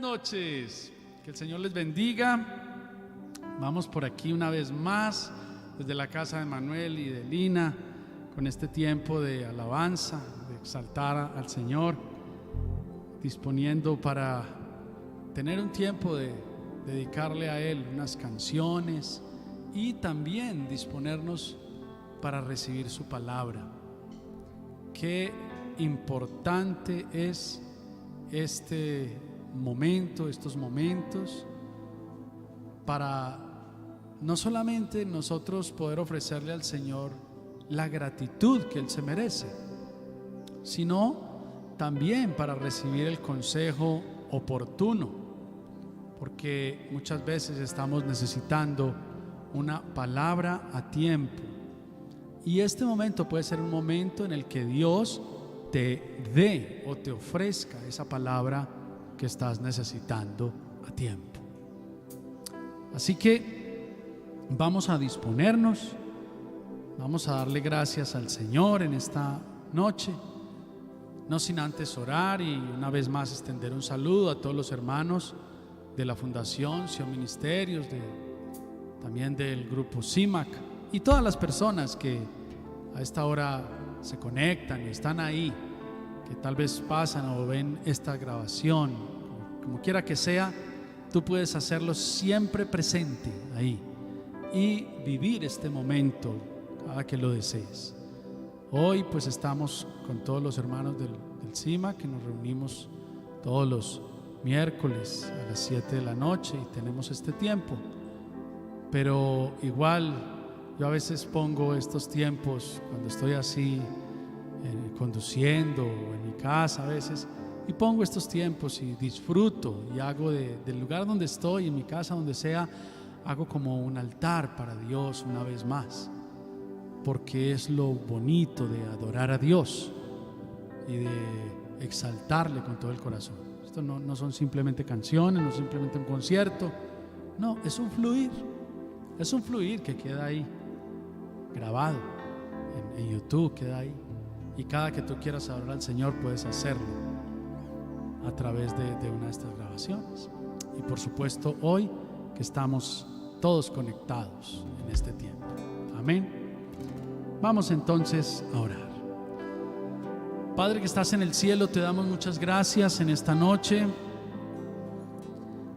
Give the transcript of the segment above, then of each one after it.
noches, que el Señor les bendiga. Vamos por aquí una vez más desde la casa de Manuel y de Lina con este tiempo de alabanza, de exaltar al Señor, disponiendo para tener un tiempo de dedicarle a Él unas canciones y también disponernos para recibir su palabra. Qué importante es este momento, estos momentos, para no solamente nosotros poder ofrecerle al Señor la gratitud que Él se merece, sino también para recibir el consejo oportuno, porque muchas veces estamos necesitando una palabra a tiempo, y este momento puede ser un momento en el que Dios te dé o te ofrezca esa palabra que estás necesitando a tiempo. Así que vamos a disponernos, vamos a darle gracias al Señor en esta noche, no sin antes orar y una vez más extender un saludo a todos los hermanos de la Fundación Sion Ministerios, también del grupo CIMAC y todas las personas que a esta hora se conectan y están ahí, que tal vez pasan o ven esta grabación. Como quiera que sea, tú puedes hacerlo siempre presente ahí y vivir este momento cada que lo desees. Hoy pues estamos con todos los hermanos del CIMA, que nos reunimos todos los miércoles a las 7 de la noche y tenemos este tiempo, pero igual yo a veces pongo estos tiempos cuando estoy así conduciendo o en mi casa a veces, y pongo estos tiempos y disfruto y hago del lugar donde estoy, en mi casa, donde sea, hago como un altar para Dios una vez más, porque es lo bonito de adorar a Dios y de exaltarle con todo el corazón. Esto no son simplemente canciones, no es simplemente un concierto, no, es un fluir que queda ahí grabado en YouTube, queda ahí, y cada que tú quieras adorar al Señor puedes hacerlo a través de una de estas grabaciones. Y por supuesto hoy que estamos todos conectados en este tiempo. Amén. Vamos entonces a orar. Padre que estás en el cielo, te damos muchas gracias en esta noche.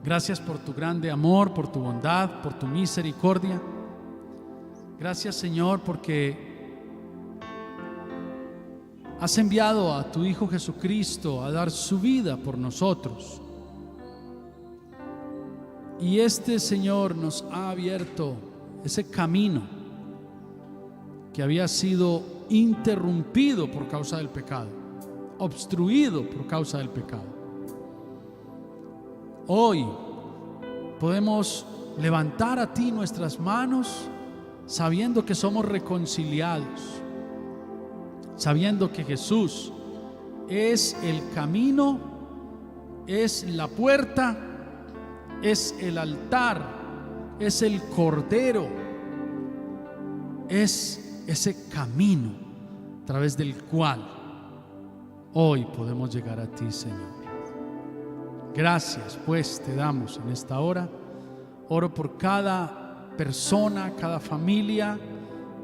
Gracias por tu grande amor, por tu bondad, por tu misericordia. Gracias, Señor, porque has enviado a tu Hijo Jesucristo a dar su vida por nosotros. Y este Señor nos ha abierto ese camino que había sido interrumpido por causa del pecado, obstruido por causa del pecado. Hoy podemos levantar a ti nuestras manos sabiendo que somos reconciliados, sabiendo que Jesús es el camino, es la puerta, es el altar, es el cordero, es ese camino a través del cual hoy podemos llegar a ti, Señor. Gracias pues te damos en esta hora. Oro por cada persona, cada familia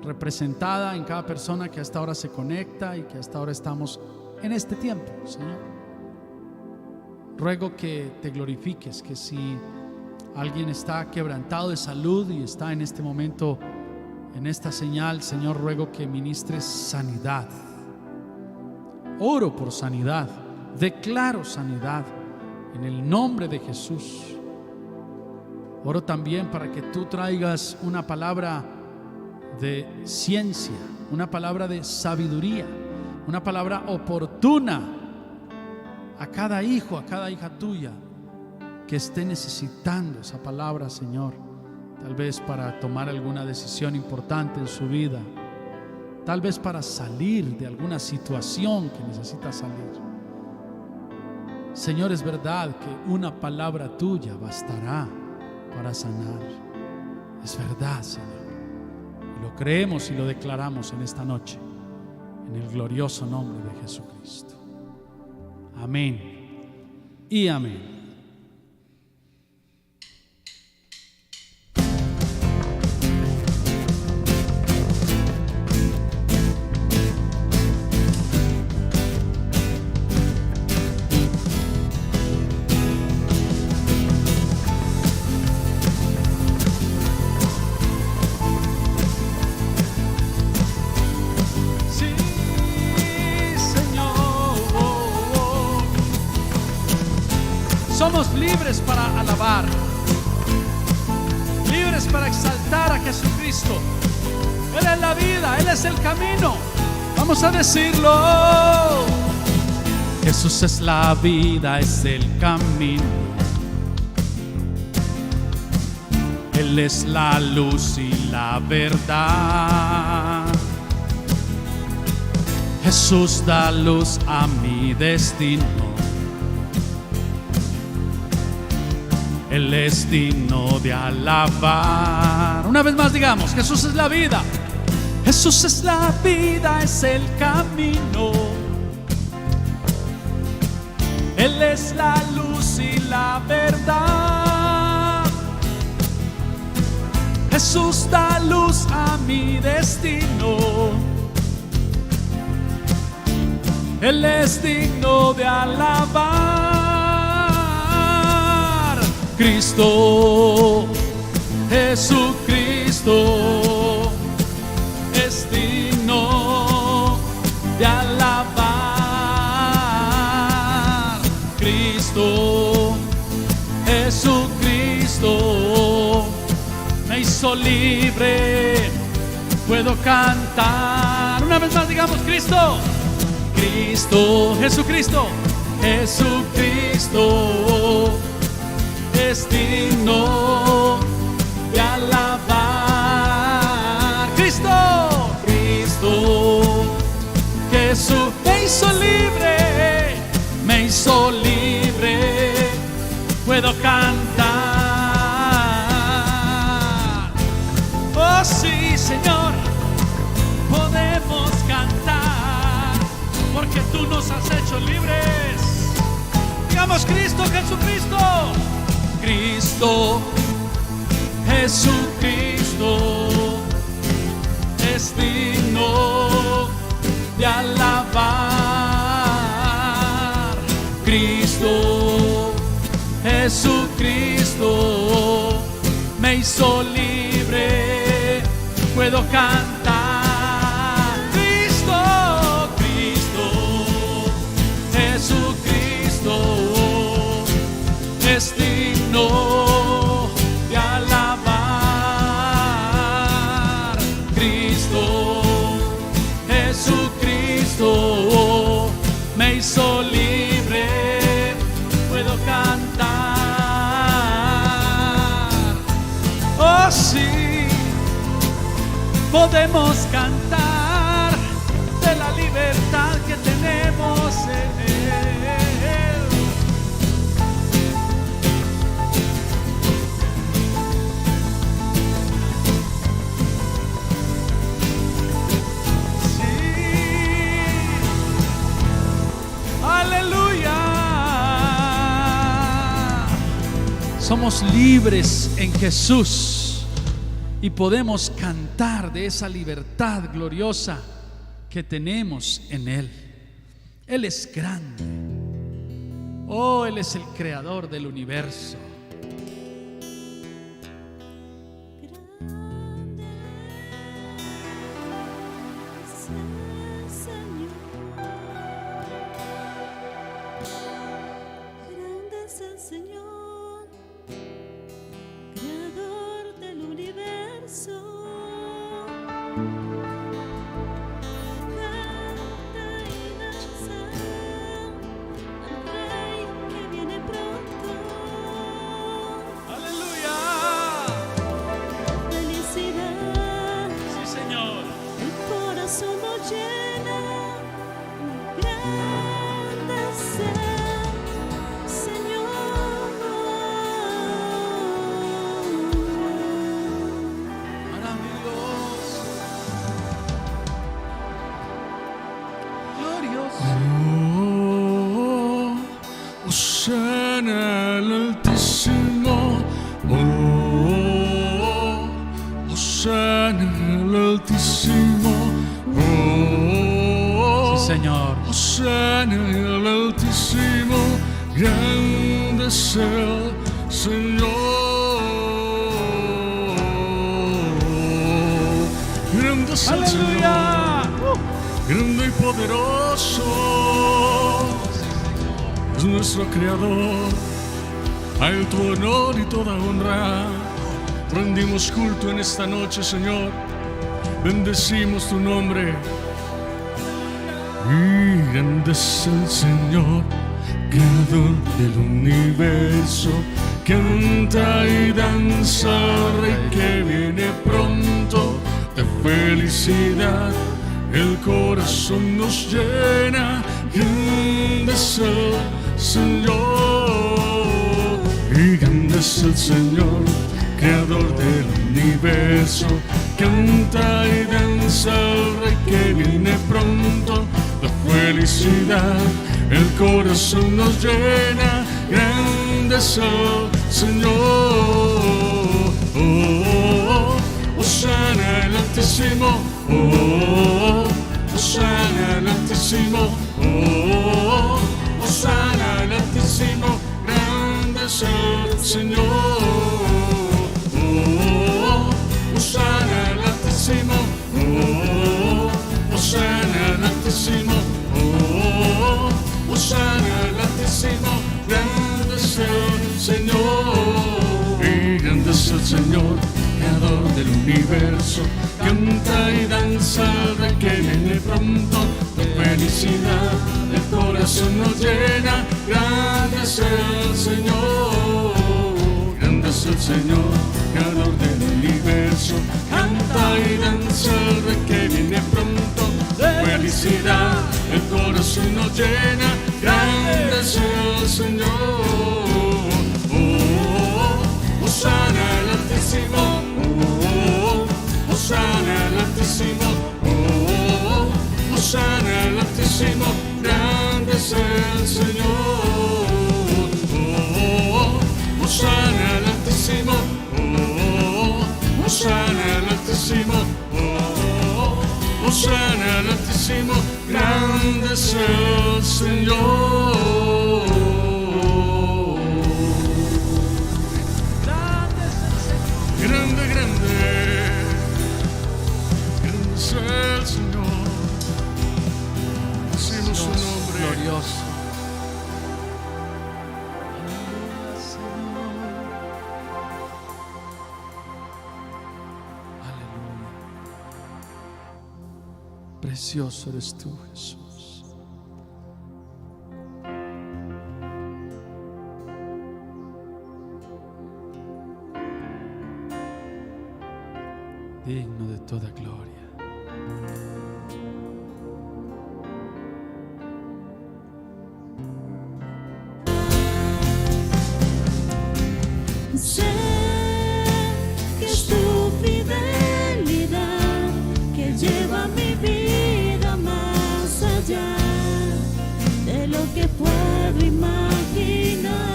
representada, en cada persona que hasta ahora se conecta y que hasta ahora estamos en este tiempo, Señor. Ruego que te glorifiques, que si alguien está quebrantado de salud y está en este momento en esta señal, Señor, ruego que ministres sanidad. Oro por sanidad, declaro sanidad en el nombre de Jesús. Oro también para que tú traigas una palabra de ciencia, una palabra de sabiduría, una palabra oportuna a cada hijo, a cada hija tuya que esté necesitando esa palabra, Señor, tal vez para tomar alguna decisión importante en su vida, tal vez para salir de alguna situación que necesita salir. Señor, es verdad que una palabra tuya bastará para sanar. Es verdad, Señor. Lo creemos y lo declaramos en esta noche, en el glorioso nombre de Jesucristo. Amén y amén. libres para alabar, libres para exaltar a Jesucristo. Él es la vida, Él es el camino. Vamos a decirlo. Jesús es la vida, es el camino. Él es la luz y la verdad. Jesús da luz a mi destino. Él es digno de alabar. Una vez más digamos, Jesús es la vida. Jesús es la vida, es el camino. Él es la luz y la verdad. Jesús da luz a mi destino. Él es digno de alabar. Cristo, Jesucristo, es digno de alabar. Cristo, Jesucristo, me hizo libre, puedo cantar. Una vez más digamos, Cristo, Cristo, Jesucristo, Jesucristo, es digno de alabar. Cristo, Cristo, Jesús me hizo libre, me hizo libre, puedo cantar. Oh sí, Señor, podemos cantar, porque tú nos has hecho libres. Digamos, Cristo, Jesucristo, Cristo, Jesucristo, es digno de alabar. Cristo, Jesucristo, me hizo libre, puedo cantar. Cristo, Cristo, Jesucristo, es digno de alabar. Cristo, Jesucristo, me hizo libre, puedo cantar. Oh sí, podemos cantar de la libertad que tenemos en Él. Somos libres en Jesús y podemos cantar de esa libertad gloriosa que tenemos en Él. Él es grande. Oh, Él es el creador del universo. Hosanna al Altísimo, Hosanna al Altísimo, Sí, Señor. Hosanna al Altísimo, grande es el Señor, grande es el Señor, grande y poderoso. Es nuestro Creador, a Él tu honor y toda honra. Rendimos culto en esta noche, Señor. Bendecimos tu nombre. Y grande es el Señor, creador del universo. Canta y danza al Rey que viene pronto. De felicidad el corazón nos llena. Grande es el Señor, y grande es el Señor, creador del universo. Canta y danza al Rey que viene pronto. De felicidad el corazón nos llena. Grande es el Señor. Oh, oh, oh. Hosana el Altísimo. Oh, oh, oh. Hosana el Altísimo. Oh, oh, oh. Hosana el Altísimo. Grande es el Señor. Oh, oh, oh. Hosana el Altísimo. Oh, oh, oh. Hosana el Altísimo. Oh, oh, oh. Hosana el Altísimo. Grande es el Señor. Y grande es el Señor, creador del universo. Canta y danza al Rey que viene pronto. De felicidad el corazón nos llena. Grande es el Señor. Grande es el Señor, creador del universo. Canta y danza al Rey que viene pronto. De felicidad el corazón nos llena. Grande es el Señor. Oh, oh, oh. Hosana el Altísimo. Oh, oh. Hosana el Altísimo. Oh, oh. Hosana el Altísimo. Grande es el Señor. Oh, oh. Hosana el Altísimo. Oh, oh. Hosana el Altísimo. Oh, oh. Hosana el Altísimo. Grande es el Señor. Grande, grande, grande es el Señor. Decimos su nombre. Glorioso. Aleluya. Precioso eres tú, Jesús. Digno de toda gloria. Sé que es tu fidelidad que lleva mi vida más allá de lo que puedo imaginar.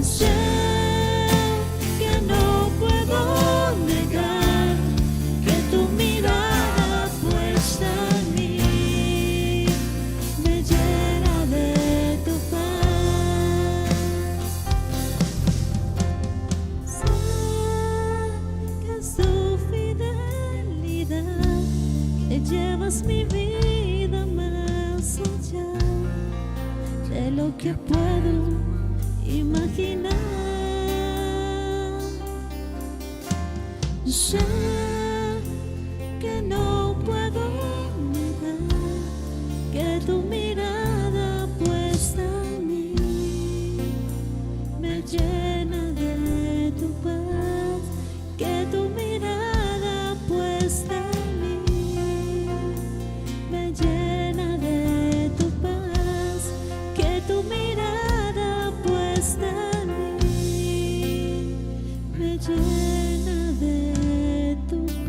Sé que no puedo negar que tu mirada puesta en mí me llena de tu paz. Sé que es tu fidelidad que llevas mi vida más allá de lo que puedo imaginar. Sé que no puedo negar que tu mirada puesta en mí me llena de tu paz, que tu mirada puesta en mí me llena de tu paz, que tu mirada puesta en mí me llena de tu paz.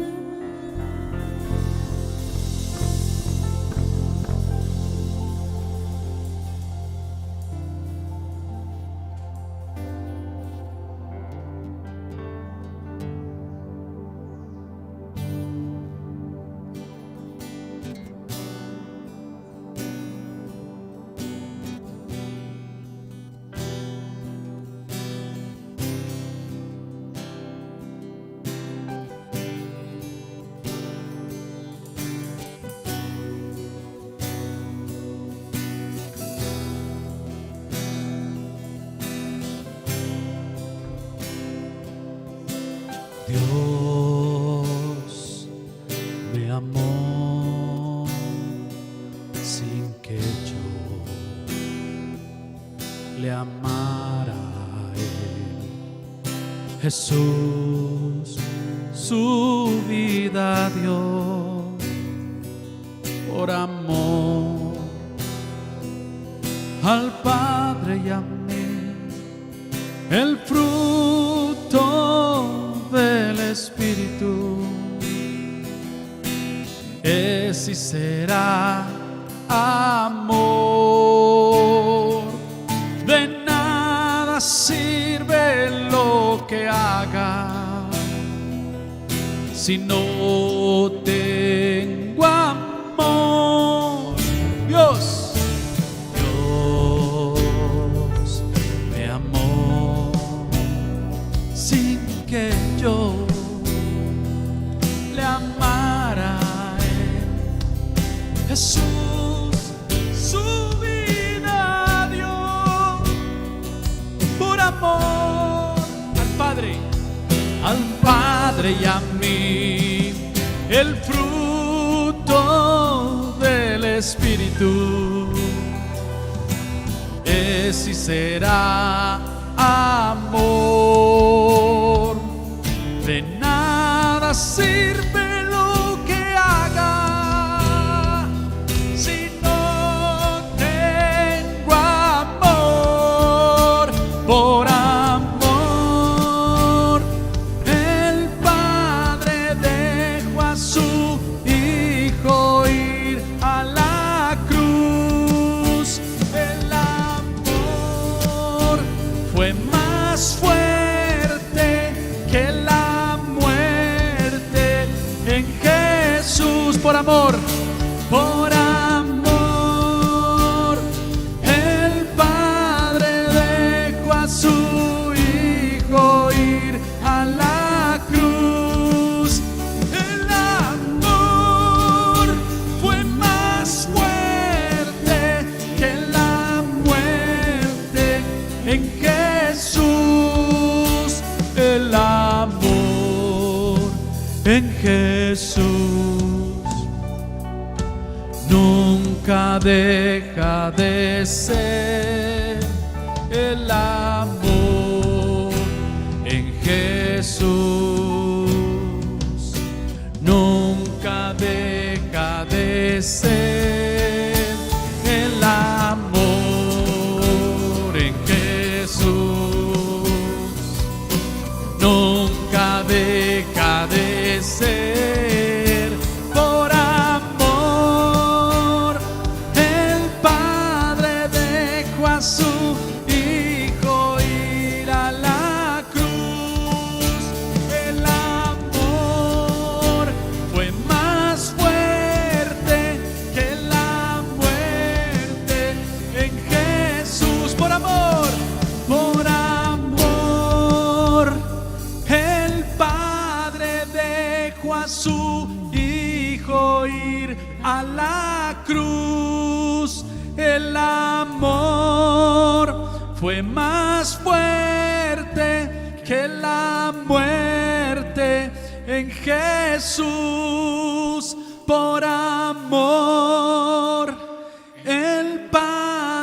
Dios me amó sin que yo le amara a Él. Jesús su vida dio por amor al Padre y a mí, el fruto del Espíritu es y será amor. De nada sirve lo que haga si no tengo amor. Dios me amó sin que yo le amara a Él. Jesús su vida dio por amor al Padre y a mí, el fruto del Espíritu es y será amor. De nada sirve lo que haga si no tengo amor. Por amor el Padre dejó a su Hijo ir a la cruz. El amor fue más fuerte que la muerte en Jesús. Por amor el Padre dejó a su Hijo ir a la cruz. El amor fue más fuerte que la muerte en Jesús. El amor en Jesús nunca deja de ser. El amor en Jesús nunca deja de ser. El amor en Jesús nunca deja de ser. Por amor el Padre dejó a su Hijo ir a la cruz. El amor fue más fuerte que la muerte en Jesús. Por amor el Padre dejó a su Hijo ir a la cruz. El amor fue más fuerte que la muerte en Jesús. Por amor el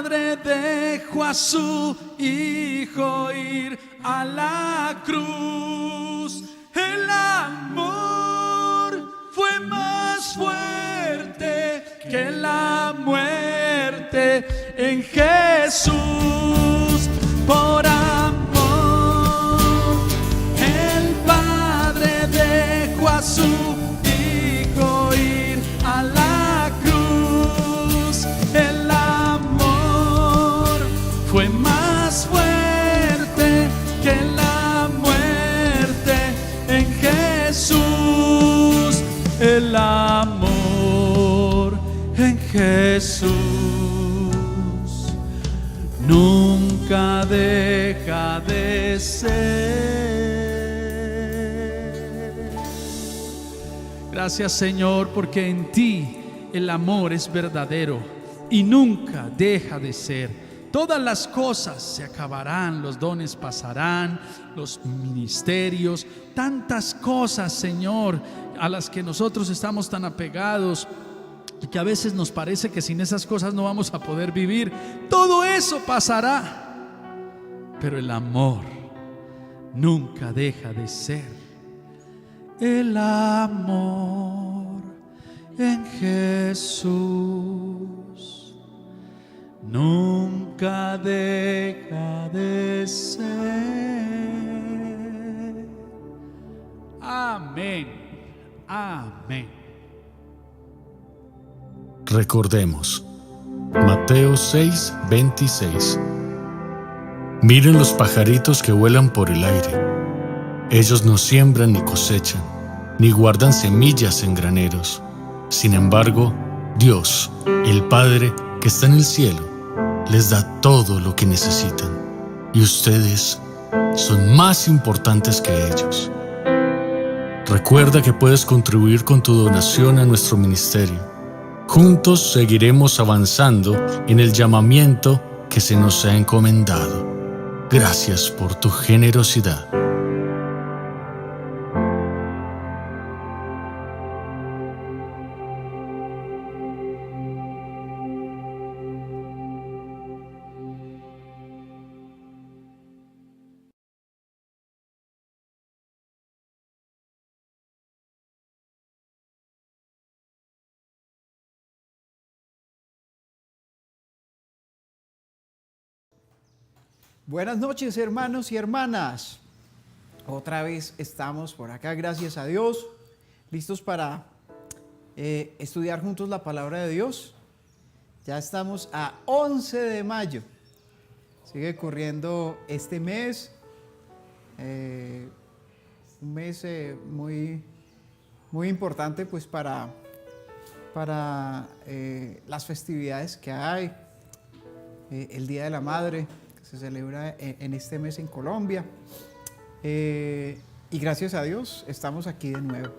Padre dejó a su Hijo ir a la cruz. El amor fue más fuerte que la muerte en Jesús. Por amor el Padre dejó a su Hijo ir a la cruz. El amor fue más fuerte que la muerte en Jesús. El amor en Jesús nunca deja de ser. Gracias, Señor, porque en ti el amor es verdadero y nunca deja de ser. todas las cosas se acabarán, los dones pasarán, los ministerios, tantas cosas, Señor, a las que nosotros estamos tan apegados, y que a veces nos parece que sin esas cosas no vamos a poder vivir. Todo eso pasará, pero el amor nunca deja de ser. El amor en Jesús nunca deja de ser. Amén. Amén. Recordemos, Mateo 6:26. Miren los pajaritos que vuelan por el aire. Ellos no siembran ni cosechan, ni guardan semillas en graneros. Sin embargo, Dios, el Padre que está en el cielo, les da todo lo que necesitan. Y ustedes son más importantes que ellos. Recuerda que puedes contribuir con tu donación a nuestro ministerio. Juntos seguiremos avanzando en el llamamiento que se nos ha encomendado. Gracias por tu generosidad. Buenas noches, hermanos y hermanas. Otra vez estamos por acá, gracias a Dios, listos para estudiar juntos la palabra de Dios. Ya estamos a 11 de mayo. Sigue corriendo este mes, un mes muy importante pues para las festividades que hay, el Día de la Madre, se celebra en este mes en Colombia, y gracias a Dios estamos aquí de nuevo.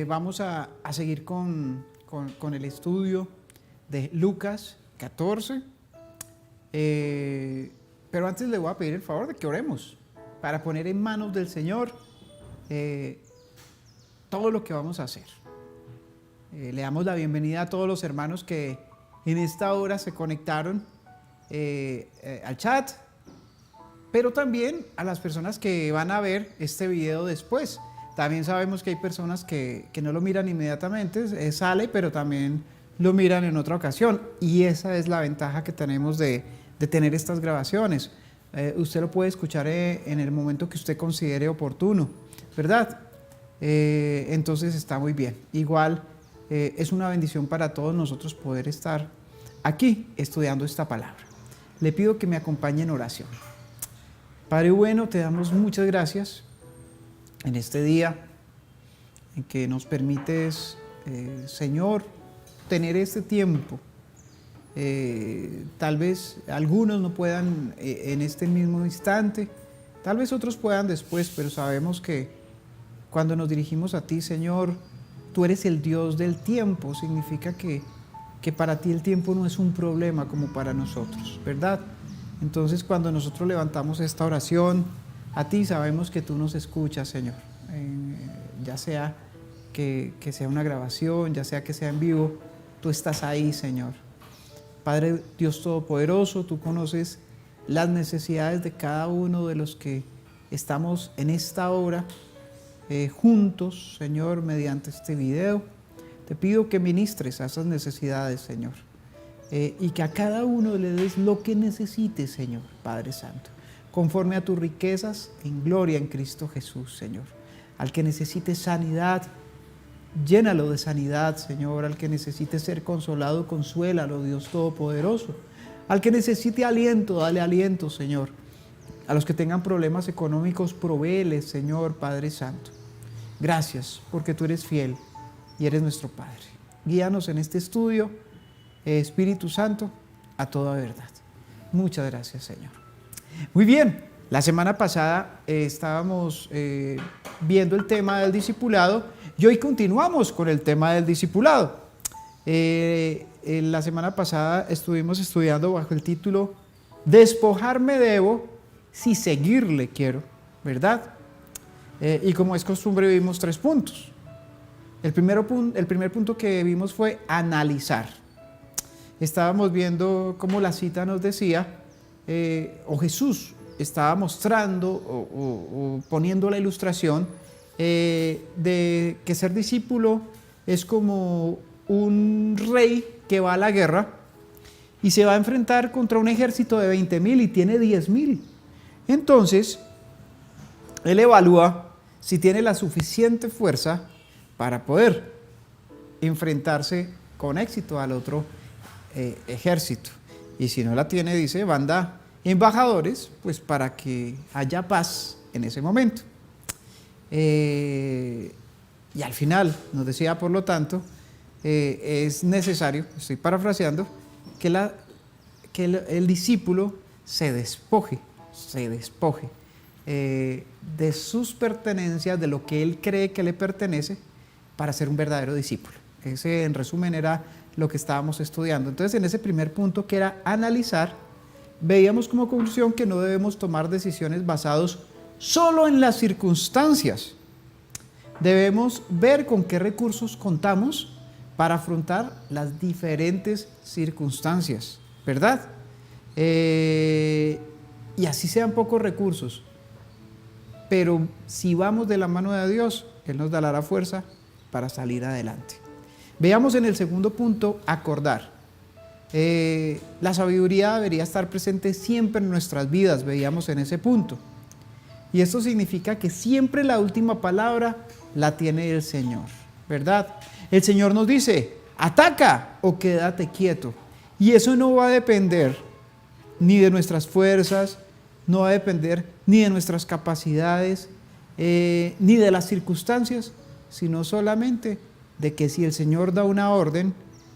Vamos a seguir con el estudio de Lucas 14, pero antes le voy a pedir el favor de que oremos para poner en manos del Señor todo lo que vamos a hacer. Le damos la bienvenida a todos los hermanos que en esta hora se conectaron al chat, pero también a las personas que van a ver este video después. También sabemos que hay personas que no lo miran inmediatamente, sale, pero también lo miran en otra ocasión, y esa es la ventaja que tenemos de tener estas grabaciones. Usted lo puede escuchar en el momento que usted considere oportuno, ¿verdad? Entonces está muy bien. Igual es una bendición para todos nosotros poder estar aquí estudiando esta palabra. Le pido que me acompañe en oración. Padre bueno, te damos muchas gracias en este día en que nos permites, Señor, tener este tiempo. Tal vez algunos no puedan en este mismo instante, tal vez otros puedan después, pero sabemos que cuando nos dirigimos a ti, Señor, tú eres el Dios del tiempo. Significa que para ti el tiempo no es un problema como para nosotros, ¿verdad? Entonces, cuando nosotros levantamos esta oración a ti, sabemos que tú nos escuchas, Señor. Ya sea que sea una grabación, ya sea que sea en vivo, tú estás ahí, Señor. Padre Dios Todopoderoso, tú conoces las necesidades de cada uno de los que estamos en esta hora juntos, Señor, mediante este video. Te pido que ministres a esas necesidades, Señor, y que a cada uno le des lo que necesite, Señor, Padre Santo, conforme a tus riquezas en gloria en Cristo Jesús, Señor. Al que necesite sanidad, llénalo de sanidad, Señor. Al que necesite ser consolado, consuélalo, Dios Todopoderoso. Al que necesite aliento, dale aliento, Señor. A los que tengan problemas económicos, provéeles, Señor, Padre Santo. Gracias, porque tú eres fiel y eres nuestro Padre. Guíanos en este estudio, Espíritu Santo, a toda verdad. Muchas gracias, Señor. Muy bien, la semana pasada estábamos viendo el tema del discipulado y hoy continuamos con el tema del discipulado. La semana pasada estuvimos estudiando bajo el título Despojarme debo si seguirle quiero, ¿verdad? Y como es costumbre vimos 3 puntos. El primer punto que vimos fue analizar. Estábamos viendo cómo la cita nos decía, o Jesús estaba mostrando o poniendo la ilustración de que ser discípulo es como un rey que va a la guerra y se va a enfrentar contra un ejército de 20,000 y tiene 10,000. Entonces, él evalúa si tiene la suficiente fuerza para poder enfrentarse con éxito al otro ejército. Y si no la tiene, dice, manda embajadores, pues para que haya paz en ese momento. Y al final nos decía, por lo tanto, es necesario, estoy parafraseando, que el discípulo se despoje de sus pertenencias, de lo que él cree que le pertenece, para ser un verdadero discípulo. Ese, en resumen, era lo que estábamos estudiando. Entonces, en ese primer punto, que era analizar, veíamos como conclusión que no debemos tomar decisiones basadas solo en las circunstancias. Debemos ver con qué recursos contamos para afrontar las diferentes circunstancias, ¿verdad? Y así sean pocos recursos, pero si vamos de la mano de Dios, Él nos dará la fuerza para salir adelante. Veamos en el segundo punto, acordar. La sabiduría debería estar presente siempre en nuestras vidas, veíamos en ese punto. Y esto significa que siempre la última palabra la tiene el Señor, ¿verdad? El Señor nos dice, ataca o quédate quieto. Y eso no va a depender ni de nuestras fuerzas, no va a depender ni de nuestras capacidades, ni de las circunstancias, sino solamente de que si el Señor da una orden,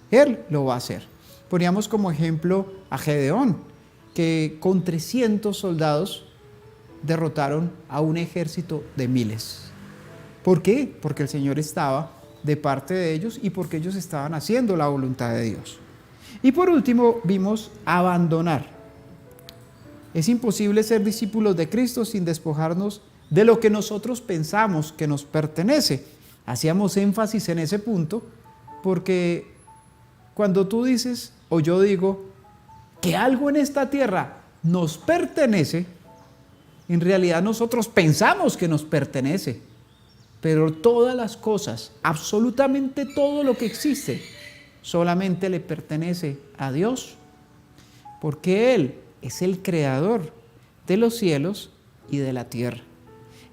Él lo va a hacer. Poníamos como ejemplo a Gedeón, que con 300 soldados derrotaron a un ejército de miles. ¿Por qué? Porque el Señor estaba de parte de ellos y porque ellos estaban haciendo la voluntad de Dios. Y por último vimos abandonar. Es imposible ser discípulos de Cristo sin despojarnos de lo que nosotros pensamos que nos pertenece. Hacíamos énfasis en ese punto porque cuando tú dices o yo digo que algo en esta tierra nos pertenece, en realidad nosotros pensamos que nos pertenece, pero todas las cosas, absolutamente todo lo que existe, solamente le pertenece a Dios, porque Él es el creador de los cielos y de la tierra.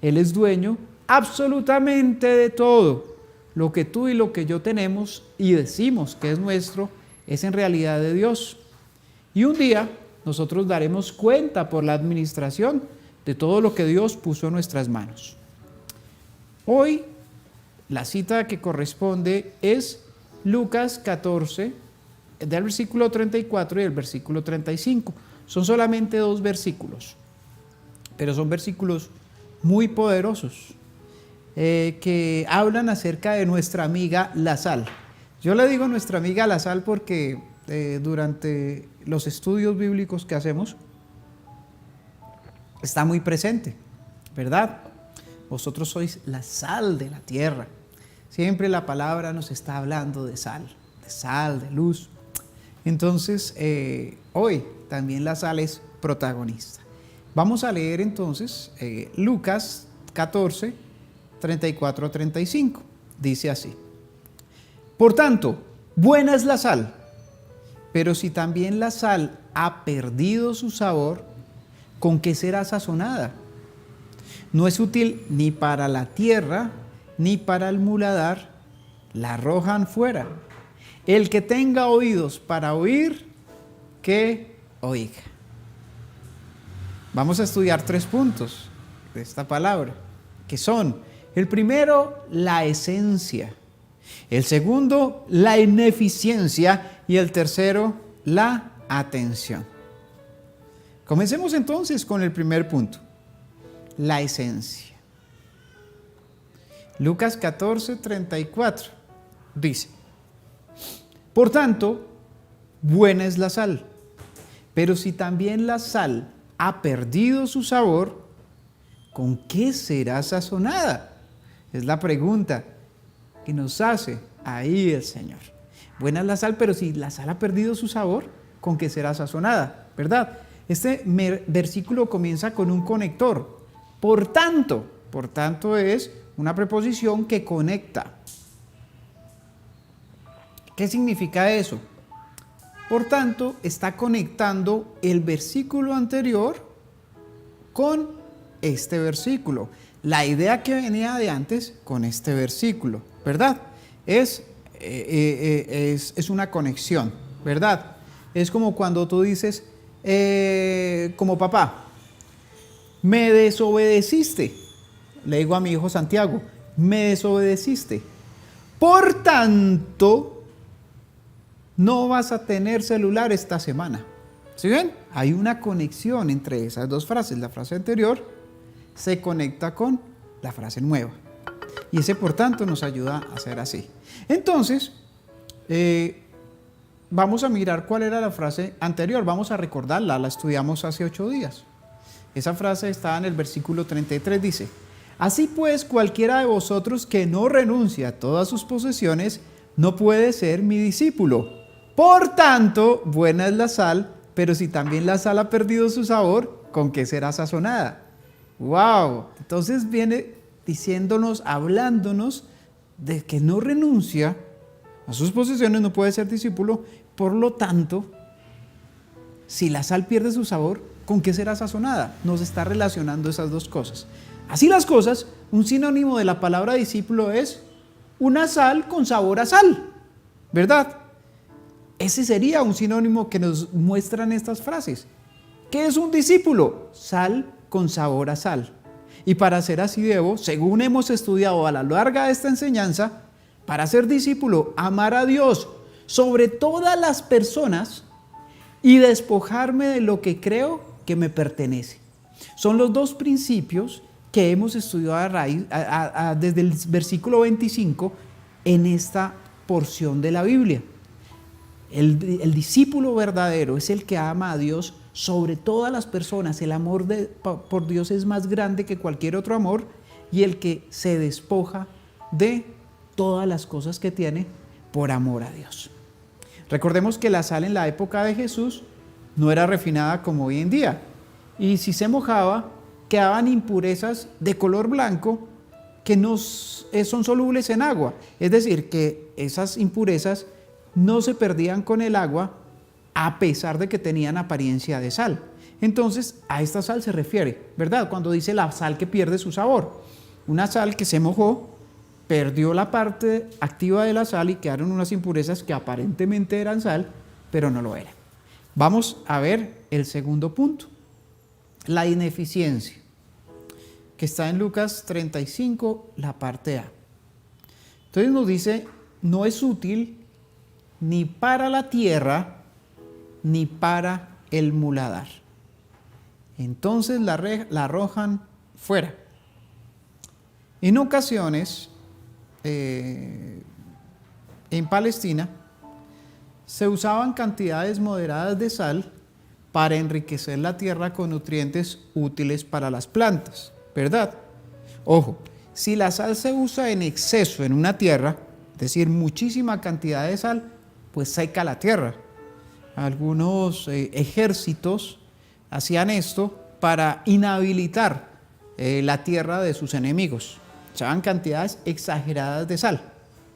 Él es dueño absolutamente de todo. Lo que tú y lo que yo tenemos y decimos que es nuestro, es en realidad de Dios. Y un día nosotros daremos cuenta por la administración de todo lo que Dios puso en nuestras manos. Hoy la cita que corresponde es Lucas 14, del versículo 34 y el versículo 35. Son solamente 2 versículos, pero son versículos muy poderosos que hablan acerca de nuestra amiga la sal. Yo le digo nuestra amiga la sal porque durante los estudios bíblicos que hacemos está muy presente, ¿verdad? Vosotros sois la sal de la tierra. Siempre la palabra nos está hablando de sal, de luz. Entonces, hoy también la sal es protagonista. Vamos a leer entonces Lucas 14, 34 a 35. Dice así: Por tanto, buena es la sal, pero si también la sal ha perdido su sabor, ¿con qué será sazonada? No es útil ni para la tierra, ni para el muladar, la arrojan fuera. El que tenga oídos para oír, que oiga. Vamos a estudiar 3 puntos de esta palabra, que son: el primero, la esencia; el segundo, la ineficiencia; y el tercero, la atención. Comencemos entonces con el primer punto, la esencia. Lucas 14, 34 dice: Por tanto, buena es la sal. Pero si también la sal ha perdido su sabor, ¿con qué será sazonada? Es la pregunta que nos hace ahí el Señor. Buena es la sal, pero si la sal ha perdido su sabor, ¿con qué será sazonada? ¿Verdad? Este versículo comienza con un conector. Por tanto es una preposición que conecta. ¿Qué significa eso? Por tanto, está conectando el versículo anterior con este versículo. La idea que venía de antes con este versículo, ¿verdad? Es una conexión, ¿verdad? Es como cuando tú dices, como papá, me desobedeciste. Le digo a mi hijo Santiago, me desobedeciste. Por tanto, no vas a tener celular esta semana. ¿Sí ven? Hay una conexión entre esas dos frases. La frase anterior se conecta con la frase nueva. Y ese por tanto nos ayuda a hacer así. Entonces, vamos a mirar cuál era la frase anterior. Vamos a recordarla, la estudiamos hace 8 días. Esa frase está en el versículo 33, dice: así pues, cualquiera de vosotros que no renuncia a todas sus posesiones, no puede ser mi discípulo. Por tanto, buena es la sal, pero si también la sal ha perdido su sabor, ¿con qué será sazonada? ¡Wow! Entonces viene diciéndonos, hablándonos de que no renuncia a sus posesiones, no puede ser discípulo. Por lo tanto, si la sal pierde su sabor, ¿con qué será sazonada? Nos está relacionando esas dos cosas. Así las cosas, un sinónimo de la palabra discípulo es una sal con sabor a sal, ¿verdad? Ese sería un sinónimo que nos muestran estas frases. ¿Qué es un discípulo? Sal con sabor a sal. Y para ser así debo, según hemos estudiado a lo largo de esta enseñanza, para ser discípulo, amar a Dios sobre todas las personas y despojarme de lo que creo que me pertenece. Son los dos principios que hemos estudiado desde el versículo 25 en esta porción de la Biblia. El discípulo verdadero es el que ama a Dios sobre todas las personas. El amor por Dios es más grande que cualquier otro amor, y el que se despoja de todas las cosas que tiene por amor a Dios. Recordemos que la sal en la época de Jesús no era refinada como hoy en día, y si se mojaba quedaban impurezas de color blanco que no son solubles en agua. Es decir, que esas impurezas no se perdían con el agua a pesar de que tenían apariencia de sal. Entonces, a esta sal se refiere, ¿verdad? Cuando dice la sal que pierde su sabor. Una sal que se mojó, perdió la parte activa de la sal y quedaron unas impurezas que aparentemente eran sal, pero no lo eran. Vamos a ver el segundo punto, la ineficiencia, que está en Lucas 35, la parte A. Entonces nos dice, no es útil ni para la tierra, ni para el muladar. Entonces la arrojan fuera. En ocasiones, en Palestina, se usaban cantidades moderadas de sal para enriquecer la tierra con nutrientes útiles para las plantas, ¿verdad? Ojo, si la sal se usa en exceso en una tierra, es decir, muchísima cantidad de sal, pues seca la tierra. Algunos ejércitos hacían esto para inhabilitar la tierra de sus enemigos. Echaban cantidades exageradas de sal,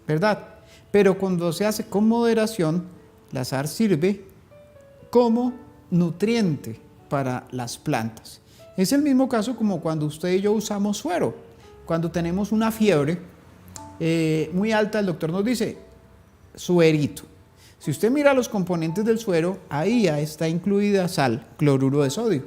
¿verdad? Pero cuando se hace con moderación, la sal sirve como nutriente para las plantas. Es el mismo caso como cuando usted y yo usamos suero. Cuando tenemos una fiebre muy alta, el doctor nos dice, suerito. Si usted mira los componentes del suero, ahí ya está incluida sal, cloruro de sodio,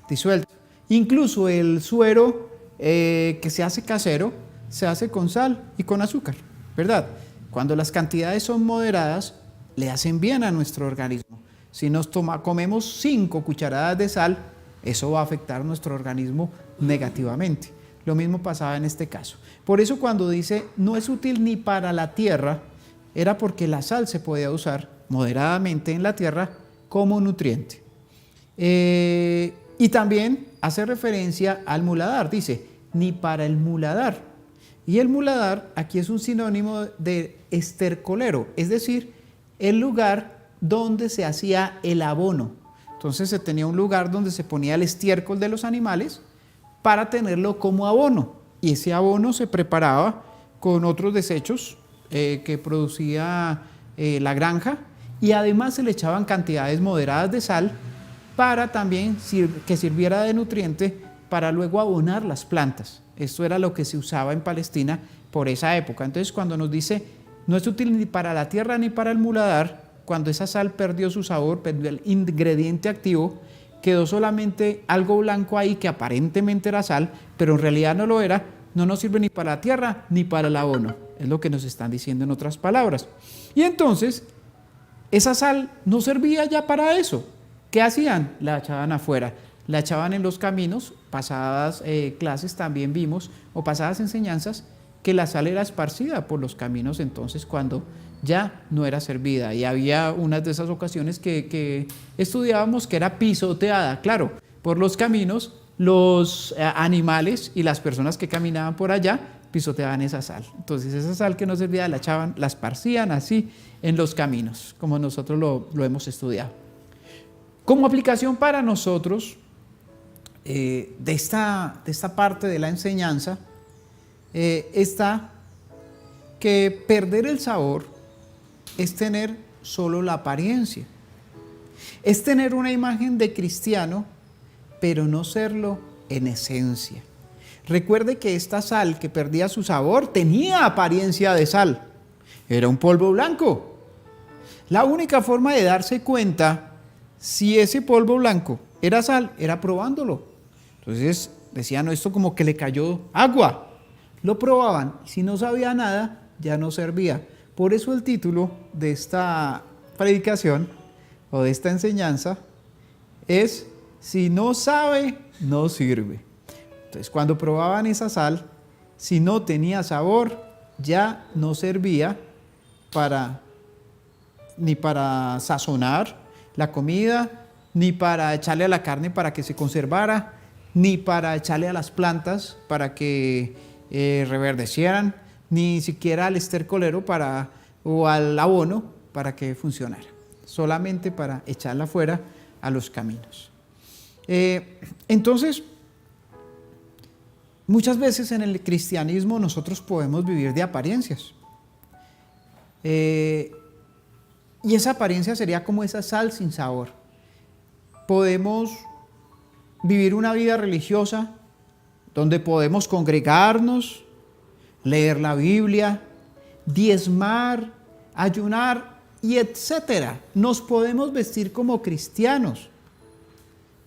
disuelto. Incluso el suero que se hace casero, se hace con sal y con azúcar, ¿verdad? Cuando las cantidades son moderadas, le hacen bien a nuestro organismo. Si comemos 5 cucharadas de sal, eso va a afectar nuestro organismo negativamente. Lo mismo pasaba en este caso. Por eso cuando dice, no es útil ni para la tierra, era porque la sal se podía usar moderadamente en la tierra como nutriente. Y también hace referencia al muladar, dice, ni para el muladar. Y el muladar aquí es un sinónimo de estercolero, es decir, el lugar donde se hacía el abono. Entonces se tenía un lugar donde se ponía el estiércol de los animales para tenerlo como abono. Y ese abono se preparaba con otros desechos que producía la granja, y además se le echaban cantidades moderadas de sal para también que sirviera de nutriente para luego abonar las plantas. Esto era lo que se usaba en Palestina por esa época. Entonces, cuando nos dice no es útil ni para la tierra ni para el muladar, cuando esa sal perdió su sabor, perdió el ingrediente activo, quedó solamente algo blanco ahí que aparentemente era sal, pero en realidad no lo era, no nos sirve ni para la tierra ni para el abono. Es lo que nos están diciendo en otras palabras. Y entonces, esa sal no servía ya para eso. ¿Qué hacían? La echaban afuera, la echaban en los caminos. Pasadas clases también vimos, o pasadas enseñanzas, que la sal era esparcida por los caminos entonces cuando ya no era servida. Y había unas de esas ocasiones que estudiábamos que era pisoteada, claro, por los caminos, los animales y las personas que caminaban por allá pisoteaban esa sal. Entonces esa sal que no servía la echaban, la esparcían así en los caminos, como nosotros lo hemos estudiado. Como aplicación para nosotros de esta parte de la enseñanza está que perder el sabor es tener solo la apariencia, es tener una imagen de cristiano, pero no serlo en esencia. Recuerde que esta sal que perdía su sabor tenía apariencia de sal, era un polvo blanco. La única forma de darse cuenta si ese polvo blanco era sal era probándolo. Entonces decían, no, esto como que le cayó agua. Lo probaban, si no sabía nada, ya no servía. Por eso el título de esta predicación o de esta enseñanza es: si no sabe, no sirve. Entonces, cuando probaban esa sal, si no tenía sabor, ya no servía ni para sazonar la comida, ni para echarle a la carne para que se conservara, ni para echarle a las plantas para que reverdecieran, ni siquiera al estercolero o al abono para que funcionara, solamente para echarla fuera a los caminos. Entonces, muchas veces en el cristianismo nosotros podemos vivir de apariencias. Y esa apariencia sería como esa sal sin sabor. Podemos vivir una vida religiosa donde podemos congregarnos, leer la Biblia, diezmar, ayunar y etcétera. Nos podemos vestir como cristianos,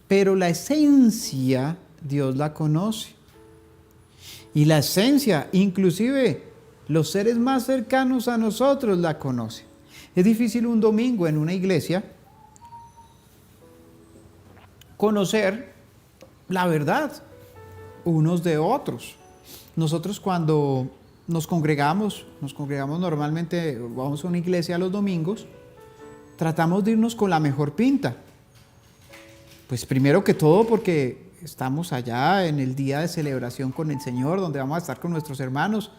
pero la esencia Dios la conoce. Y la esencia, inclusive los seres más cercanos a nosotros la conocen. Es difícil un domingo en una iglesia conocer la verdad unos de otros. Nosotros cuando nos congregamos normalmente, vamos a una iglesia los domingos, tratamos de irnos con la mejor pinta. Pues primero que todo porque estamos allá en el día de celebración con el Señor, donde vamos a estar con nuestros hermanos,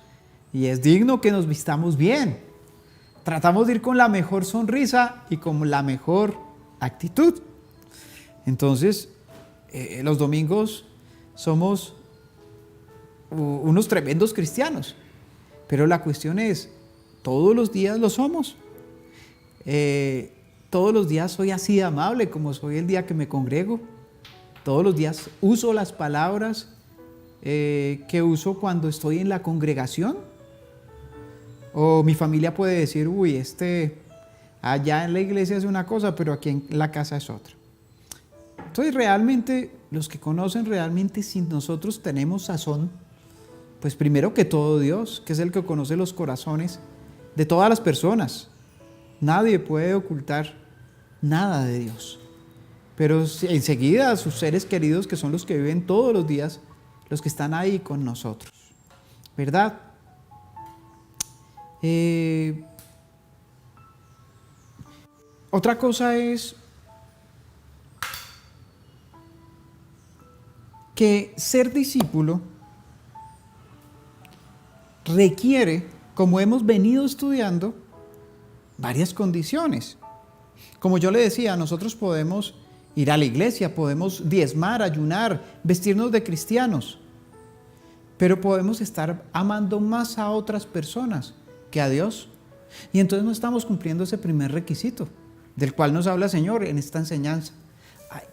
y es digno que nos vistamos bien. Tratamos de ir con la mejor sonrisa y con la mejor actitud. Entonces, los domingos somos unos tremendos cristianos, pero la cuestión es, ¿todos los días lo somos? ¿Todos los días soy así de amable como soy el día que me congrego? ¿Todos los días uso las palabras que uso cuando estoy en la congregación? O mi familia puede decir, uy, allá en la iglesia es una cosa, pero aquí en la casa es otra. Entonces realmente, los que conocen realmente si nosotros tenemos sazón, pues primero que todo Dios, que es el que conoce los corazones de todas las personas. Nadie puede ocultar nada de Dios. Pero enseguida sus seres queridos, que son los que viven todos los días, los que están ahí con nosotros, ¿verdad? Otra cosa es que ser discípulo requiere, como hemos venido estudiando, varias condiciones. Como yo le decía, nosotros podemos ir a la iglesia, podemos diezmar, ayunar, vestirnos de cristianos, pero podemos estar amando más a otras personas que a Dios. Y entonces no estamos cumpliendo ese primer requisito, del cual nos habla el Señor en esta enseñanza.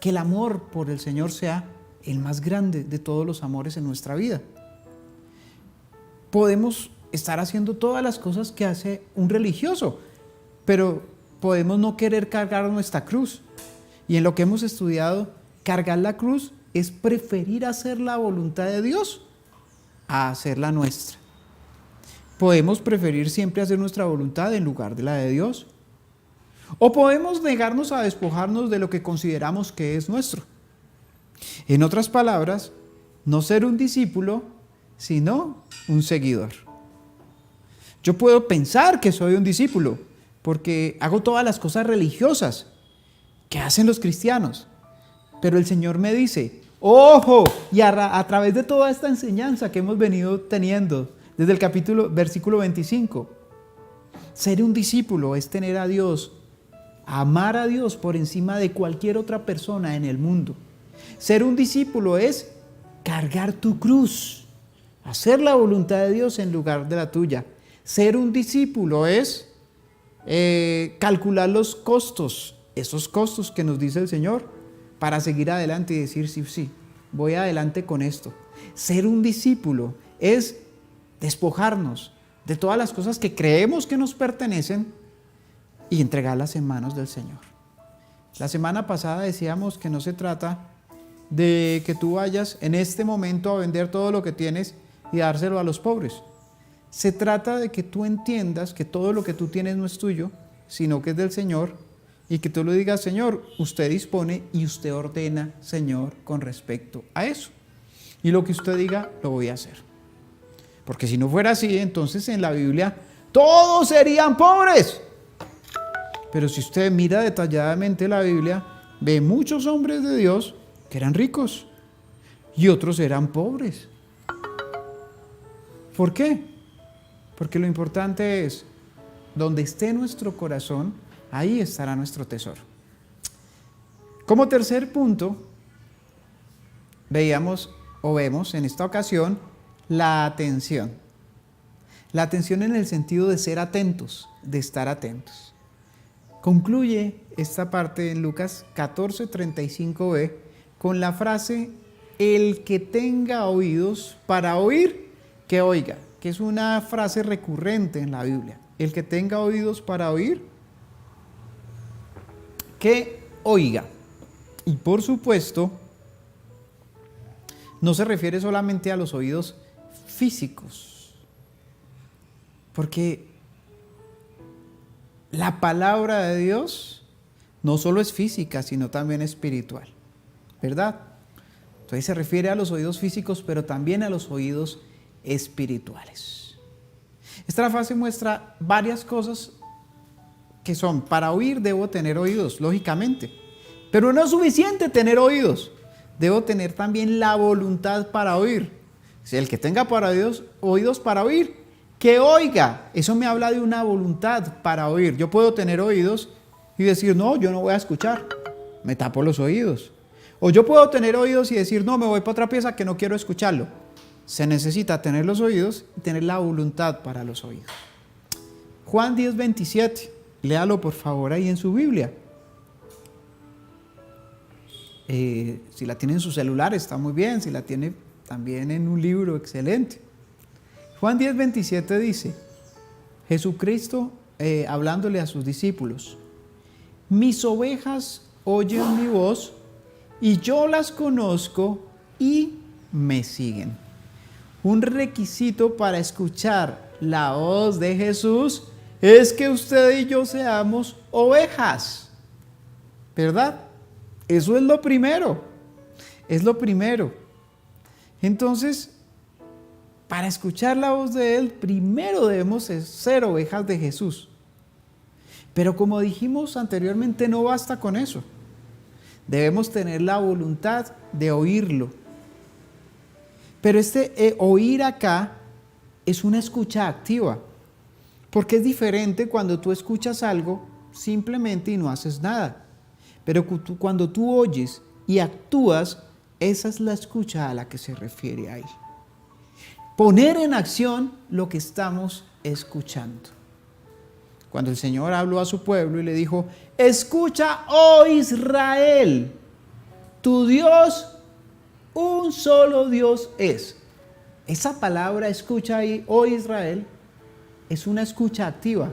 Que el amor por el Señor sea el más grande de todos los amores en nuestra vida. Podemos estar haciendo todas las cosas que hace un religioso, pero podemos no querer cargar nuestra cruz. Y en lo que hemos estudiado, cargar la cruz es preferir hacer la voluntad de Dios a hacer la nuestra. Podemos preferir siempre hacer nuestra voluntad en lugar de la de Dios. O podemos negarnos a despojarnos de lo que consideramos que es nuestro. En otras palabras, no ser un discípulo, sino un seguidor. Yo puedo pensar que soy un discípulo porque hago todas las cosas religiosas que hacen los cristianos. Pero el Señor me dice, ojo, y a través de toda esta enseñanza que hemos venido teniendo, desde el versículo 25, ser un discípulo es tener a Dios, amar a Dios por encima de cualquier otra persona en el mundo. Ser un discípulo es cargar tu cruz, hacer la voluntad de Dios en lugar de la tuya. Ser un discípulo es calcular los costos, esos costos que nos dice el Señor, para seguir adelante y decir, sí, voy adelante con esto. Ser un discípulo es despojarnos de todas las cosas que creemos que nos pertenecen y entregarlas en manos del Señor. La semana pasada decíamos que no se trata de que tú vayas en este momento a vender todo lo que tienes y dárselo a los pobres. Se trata de que tú entiendas que todo lo que tú tienes no es tuyo, sino que es del Señor, y que tú le digas, Señor, usted dispone y usted ordena, Señor, con respecto a eso. Y lo que usted diga, lo voy a hacer. Porque si no fuera así, entonces en la Biblia todos serían pobres. Pero si usted mira detalladamente la Biblia, ve muchos hombres de Dios que eran ricos y otros eran pobres. ¿Por qué? Porque lo importante es, donde esté nuestro corazón, ahí estará nuestro tesoro. Como tercer punto, vemos en esta ocasión la atención. La atención en el sentido de ser atentos, de estar atentos. Concluye esta parte en Lucas 14:35b con la frase, el que tenga oídos para oír, que oiga, que es una frase recurrente en la Biblia. El que tenga oídos para oír, que oiga. Y por supuesto, no se refiere solamente a los oídos físicos, porque la palabra de Dios no solo es física, sino también espiritual, ¿verdad? Entonces se refiere a los oídos físicos, pero también a los oídos espirituales. Esta frase muestra varias cosas que son, para oír debo tener oídos, lógicamente, pero no es suficiente tener oídos, debo tener también la voluntad para oír. Si el que tenga oídos para oír, que oiga. Eso me habla de una voluntad para oír. Yo puedo tener oídos y decir, no, yo no voy a escuchar, me tapo los oídos. O yo puedo tener oídos y decir, no, me voy para otra pieza que no quiero escucharlo. Se necesita tener los oídos y tener la voluntad para los oídos. Juan 10:27, léalo por favor ahí en su Biblia. Si la tiene en su celular está muy bien, si la tiene también en un libro, excelente. Juan 10:27 dice, Jesucristo hablándole a sus discípulos, mis ovejas oyen mi voz y yo las conozco y me siguen. Un requisito para escuchar la voz de Jesús es que usted y yo seamos ovejas, ¿verdad? Eso es lo primero, Entonces, para escuchar la voz de Él, primero debemos ser ovejas de Jesús. Pero como dijimos anteriormente, no basta con eso. Debemos tener la voluntad de oírlo. Pero oír acá es una escucha activa, porque es diferente cuando tú escuchas algo simplemente y no haces nada. Pero cuando tú oyes y actúas, esa es la escucha a la que se refiere ahí. Poner en acción lo que estamos escuchando. Cuando el Señor habló a su pueblo y le dijo: escucha, oh Israel, tu Dios, un solo Dios es. Esa palabra escucha ahí, oh Israel, es una escucha activa.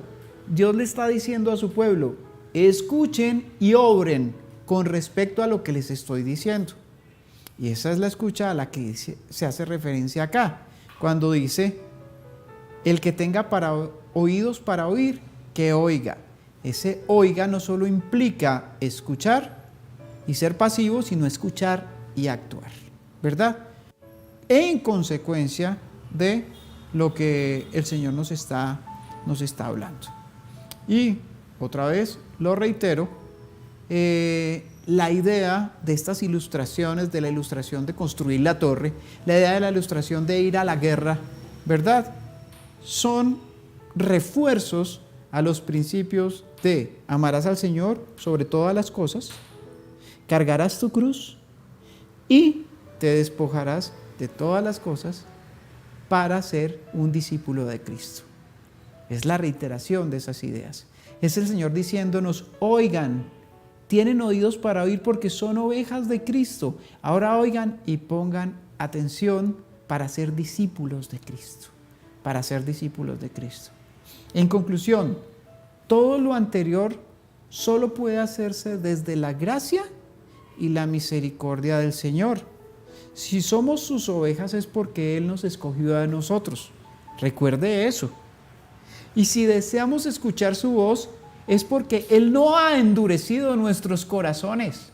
Dios le está diciendo a su pueblo: escuchen y obren con respecto a lo que les estoy diciendo. Y esa es la escucha a la que se hace referencia acá, cuando dice: el que tenga oídos para oír, que oiga. Ese oiga no solo implica escuchar y ser pasivo, sino escuchar y actuar, ¿verdad? En consecuencia de lo que el Señor nos está hablando. Y otra vez lo reitero, la idea de estas ilustraciones, de la ilustración de construir la torre, la idea de la ilustración de ir a la guerra, ¿verdad? Son refuerzos a los principios de amarás al Señor sobre todas las cosas, cargarás tu cruz y te despojarás de todas las cosas para ser un discípulo de Cristo. Es la reiteración de esas ideas. Es el Señor diciéndonos: oigan, tienen oídos para oír porque son ovejas de Cristo. Ahora oigan y pongan atención para ser discípulos de Cristo. Para ser discípulos de Cristo. En conclusión, todo lo anterior solo puede hacerse desde la gracia y la misericordia del Señor. Si somos sus ovejas es porque Él nos escogió a nosotros. Recuerde eso. Y si deseamos escuchar su voz es porque Él no ha endurecido nuestros corazones.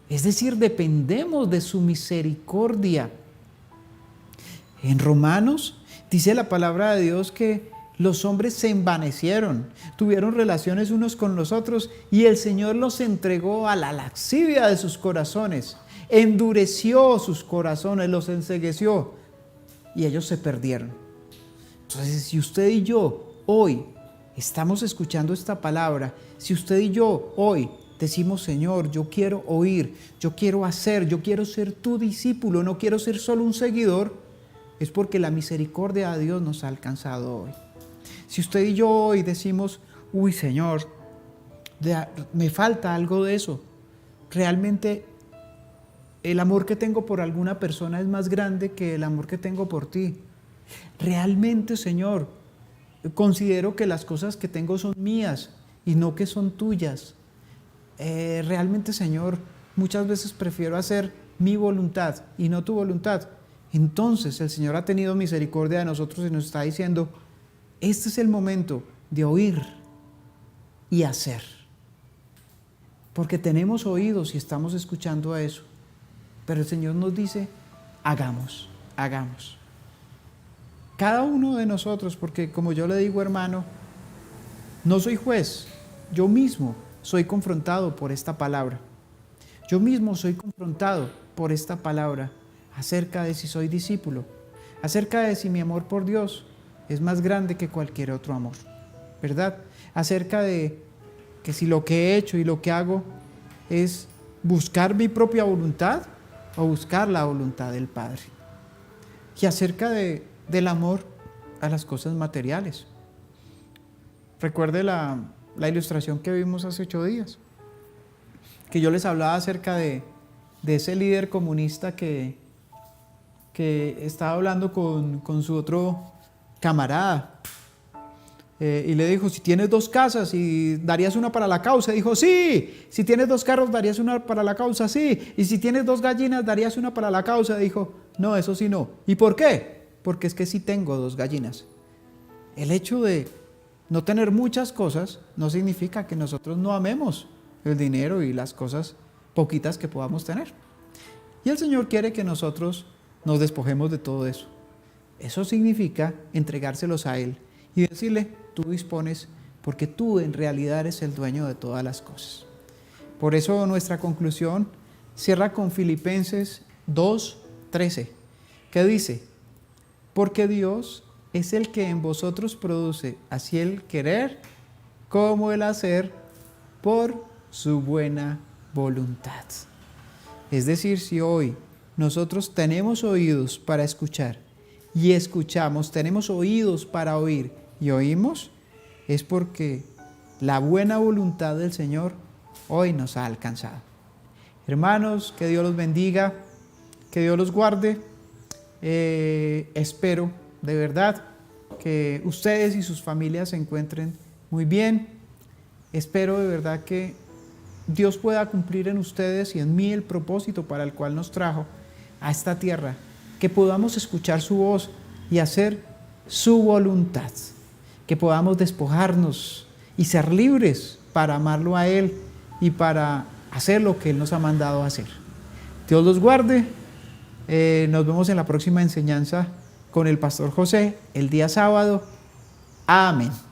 Es decir, dependemos de su misericordia. En Romanos dice la palabra de Dios que los hombres se envanecieron, tuvieron relaciones unos con los otros y el Señor los entregó a la lascivia de sus corazones, endureció sus corazones, los encegueció y ellos se perdieron. Entonces, si usted y yo hoy estamos escuchando esta palabra, si usted y yo hoy decimos: Señor, yo quiero oír, yo quiero hacer, yo quiero ser tu discípulo, no quiero ser solo un seguidor, es porque la misericordia de Dios nos ha alcanzado hoy. Si usted y yo hoy decimos: uy, Señor, me falta algo de eso, realmente el amor que tengo por alguna persona es más grande que el amor que tengo por ti. Realmente, Señor, considero que las cosas que tengo son mías y no que son tuyas. Realmente, Señor, muchas veces prefiero hacer mi voluntad y no tu voluntad. Entonces el Señor ha tenido misericordia de nosotros y nos está diciendo: este es el momento de oír y hacer. Porque tenemos oídos y estamos escuchando a eso. Pero el Señor nos dice: hagamos, hagamos. Cada uno de nosotros, porque como yo le digo, hermano, no soy juez, yo mismo soy confrontado por esta palabra. Yo mismo soy confrontado por esta palabra acerca de si soy discípulo, acerca de si mi amor por Dios es más grande que cualquier otro amor, ¿verdad? Acerca de que si lo que he hecho y lo que hago es buscar mi propia voluntad o buscar la voluntad del Padre. Y acerca del amor a las cosas materiales. Recuerde la ilustración que vimos hace 8 días, que yo les hablaba acerca de ese líder comunista que estaba hablando con su otro camarada y le dijo: si tienes 2 casas y darías una para la causa. Dijo: sí. Si tienes 2 carros darías una para la causa. Sí. Y si tienes 2 gallinas darías una para la causa. Dijo: no, eso sí no. ¿Y por qué? Porque es que sí tengo 2 gallinas. El hecho de no tener muchas cosas no significa que nosotros no amemos el dinero y las cosas poquitas que podamos tener. Y el Señor quiere que nosotros nos despojemos de todo eso. Eso significa entregárselos a Él y decirle: tú dispones porque tú en realidad eres el dueño de todas las cosas. Por eso nuestra conclusión cierra con Filipenses 2:13, que dice: porque Dios es el que en vosotros produce así el querer como el hacer por su buena voluntad. Es decir, si hoy nosotros tenemos oídos para escuchar y escuchamos, tenemos oídos para oír y oímos, es porque la buena voluntad del Señor hoy nos ha alcanzado. Hermanos, que Dios los bendiga, que Dios los guarde. Espero de verdad que ustedes y sus familias se encuentren muy bien. Espero de verdad que Dios pueda cumplir en ustedes y en mí el propósito para el cual nos trajo a esta tierra, que podamos escuchar su voz y hacer su voluntad, que podamos despojarnos y ser libres para amarlo a Él y para hacer lo que Él nos ha mandado a hacer. Dios los guarde. Nos vemos en la próxima enseñanza con el Pastor José el día sábado. Amén.